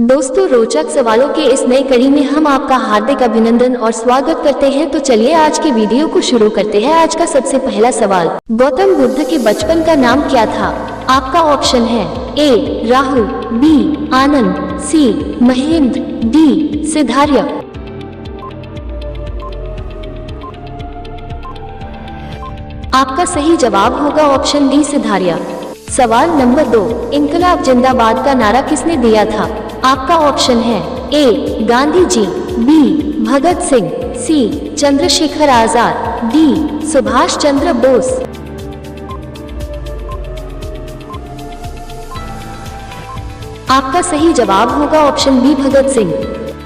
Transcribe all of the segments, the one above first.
दोस्तों, रोचक सवालों के इस नई कड़ी में हम आपका हार्दिक अभिनंदन और स्वागत करते हैं। तो चलिए आज के वीडियो को शुरू करते हैं। आज का सबसे पहला सवाल, गौतम बुद्ध के बचपन का नाम क्या था? आपका ऑप्शन है ए राहुल, बी आनंद, सी महेंद्र, डी सिद्धार्थ। आपका सही जवाब होगा ऑप्शन डी सिद्धार्थ। सवाल नंबर 2, इनकलाब जिंदाबाद का नारा किसने दिया था? आपका ऑप्शन है ए गांधी जी, बी भगत सिंह, सी चंद्रशेखर आजाद, डी सुभाष चंद्र बोस। आपका सही जवाब होगा ऑप्शन बी भगत सिंह।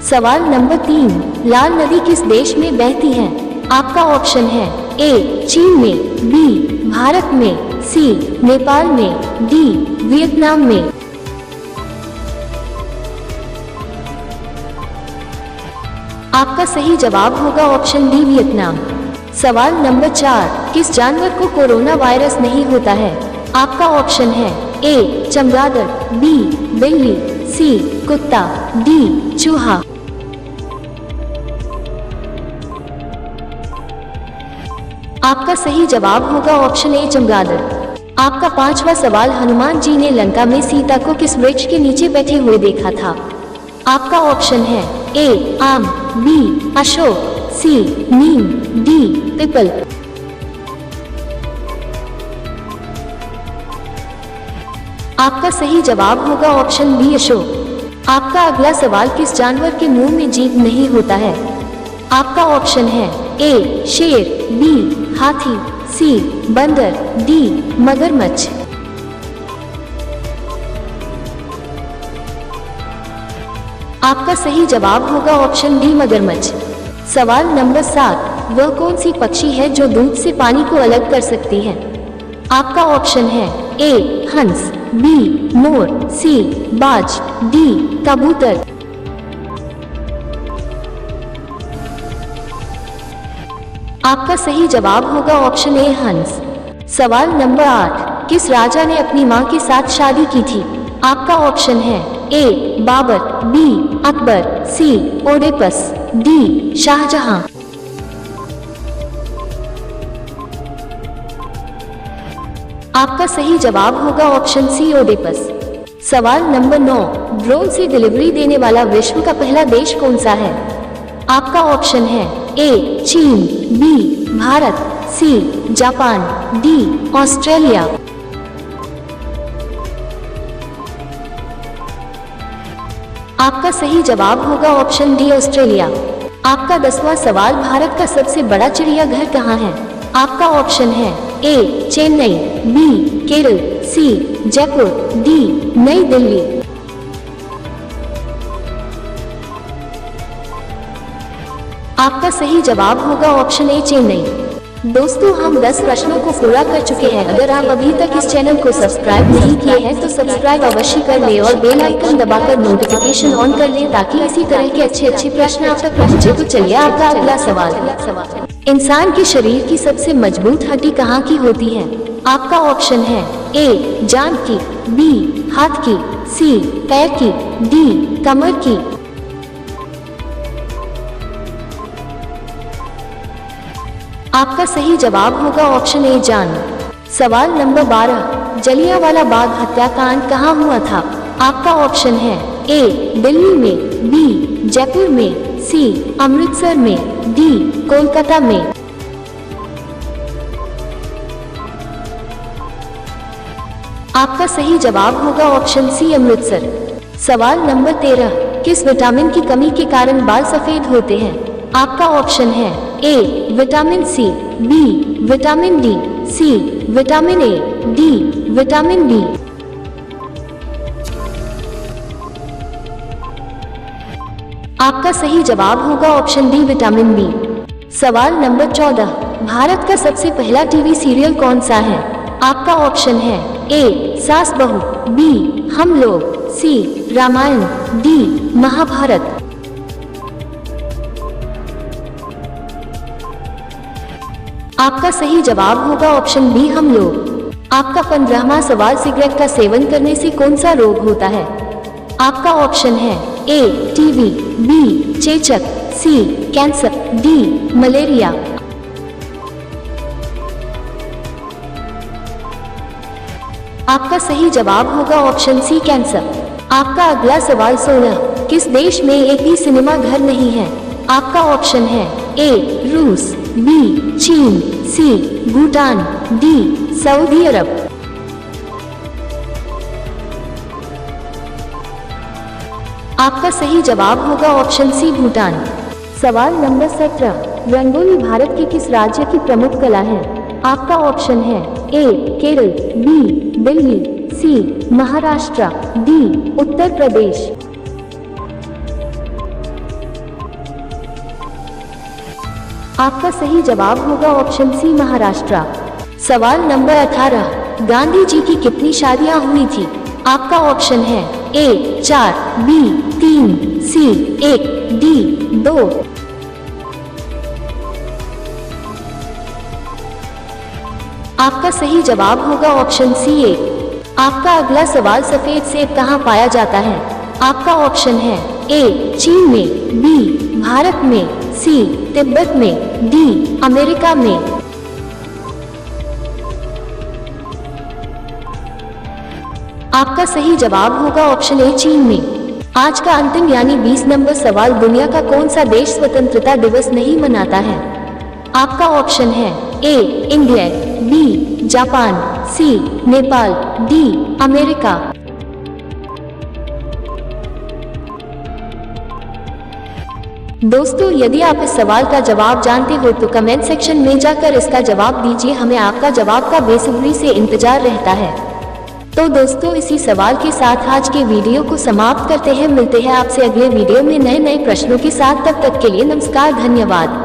सवाल नंबर 3, लाल नदी किस देश में बहती है? आपका ऑप्शन है ए चीन में, बी भारत में, सी नेपाल में, डी वियतनाम में। आपका सही जवाब होगा ऑप्शन डी वियतनाम। सवाल नंबर 4, किस जानवर को कोरोना वायरस नहीं होता है? आपका ऑप्शन है ए चमगादड़, बी बिल्ली, सी कुत्ता, डी चूहा। आपका सही जवाब होगा ऑप्शन ए चमगादड़। आपका 5वां सवाल, हनुमान जी ने लंका में सीता को किस वृक्ष के नीचे बैठे हुए देखा था? आपका ऑप्शन है ए आम, बी अशोक, सी नीम, डी पीपल। आपका सही जवाब होगा ऑप्शन बी अशोक। आपका अगला सवाल, किस जानवर के मुंह में जीभ नहीं होता है? आपका ऑप्शन है ए शेर, बी हाथी, सी बंदर, डी मगरमच्छ। आपका सही जवाब होगा ऑप्शन डी मगरमच्छ। सवाल नंबर 7, वह कौन सी पक्षी है जो दूध से पानी को अलग कर सकती है? आपका ऑप्शन है ए हंस, बी मोर, सी बाज, डी कबूतर। आपका सही जवाब होगा ऑप्शन ए हंस। सवाल नंबर 8, किस राजा ने अपनी मां के साथ शादी की थी? आपका ऑप्शन है ए बाबर, बी अकबर, सी ओडेपस, डी शाहजहां। आपका सही जवाब होगा ऑप्शन सी ओडेपस। सवाल नंबर 9, ड्रोन से डिलीवरी देने वाला विश्व का पहला देश कौन सा है? आपका ऑप्शन है ए चीन, B Bharat, C Japan, D Australia. आपका सही जवाब होगा ऑप्शन डी ऑस्ट्रेलिया। आपका 10वां सवाल, भारत का सबसे बड़ा चिड़ियाघर कहाँ है? आपका ऑप्शन है ए चेन्नई, बी केरल, सी जयपुर, डी नई दिल्ली। आपका सही जवाब होगा ऑप्शन ए चेन्नई। दोस्तों, हम 10 प्रश्नों को पूरा कर चुके हैं। अगर आप अभी तक इस चैनल को सब्सक्राइब नहीं किए हैं तो सब्सक्राइब अवश्य कर लें और बेल आइकन दबाकर नोटिफिकेशन ऑन कर लें ताकि इसी तरह के अच्छे प्रश्न आप तक पहुंचे। तो चलिए आपका अगला सवाल, इंसान के शरीर की सबसे मजबूत हड्डी कहाँ की होती है? आपका ऑप्शन है ए जांघ की, बी हाथ की, सी पैर की, डी कमर की। आपका सही जवाब होगा ऑप्शन ए जांघ। सवाल नंबर 12, जलियांवाला बाग हत्याकांड कहाँ हुआ था? आपका ऑप्शन है ए दिल्ली में, बी जयपुर में, सी अमृतसर में, डी कोलकाता में। आपका सही जवाब होगा ऑप्शन सी अमृतसर। सवाल नंबर 13, किस विटामिन की कमी के कारण बाल सफेद होते हैं? आपका ऑप्शन है A vitamin C, B vitamin D, C vitamin A, D vitamin B. आपका सही जवाब होगा ऑप्शन डी विटामिन बी। सवाल नंबर 14, भारत का सबसे पहला टीवी सीरियल कौन सा है? आपका ऑप्शन है ए सास बहू, बी हम लोग, सी रामायण, डी महाभारत। आपका सही जवाब होगा ऑप्शन बी हम लोग। आपका 15वां सवाल, सिगरेट का सेवन करने से कौन सा रोग होता है? आपका ऑप्शन है ए टीबी, बी चेचक, सी कैंसर, डी मलेरिया। आपका सही जवाब होगा ऑप्शन सी कैंसर। आपका अगला सवाल 16, किस देश में एक भी सिनेमा घर नहीं है? आपका ऑप्शन है ए रूस, बी चीन, सी भूटान, डी सऊदी अरब। आपका सही जवाब होगा ऑप्शन सी भूटान। सवाल नंबर 17, रंगोली भारत के किस राज्य की प्रमुख कला है? आपका ऑप्शन है ए केरल, बी दिल्ली, सी महाराष्ट्र, डी उत्तर प्रदेश। आपका सही जवाब होगा ऑप्शन सी महाराष्ट्र। सवाल नंबर 18, गांधी जी की कितनी शादियां हुई थी? आपका ऑप्शन है ए 4, बी 3, सी 1, डी 2। आपका सही जवाब होगा ऑप्शन सी ए। आपका अगला सवाल सफेद सेब कहाँ पाया जाता है? आपका ऑप्शन है ए चीन में, बी भारत में, सी तिब्बत में, डी अमेरिका में। आपका सही जवाब होगा ऑप्शन ए चीन में। आज का अंतिम यानी 20 नंबर सवाल, दुनिया का कौन सा देश स्वतंत्रता दिवस नहीं मनाता है? आपका ऑप्शन है A England, B Japan, C Nepal, D America. दोस्तों, यदि आप इस सवाल का जवाब जानते हो तो कमेंट सेक्शन में जाकर इसका जवाब दीजिए, हमें आपका जवाब का बेसब्री से इंतजार रहता है। तो दोस्तों, इसी सवाल के साथ आज के वीडियो को समाप्त करते हैं। मिलते हैं आपसे अगले वीडियो में नए नए प्रश्नों के साथ। तब तक के लिए नमस्कार, धन्यवाद।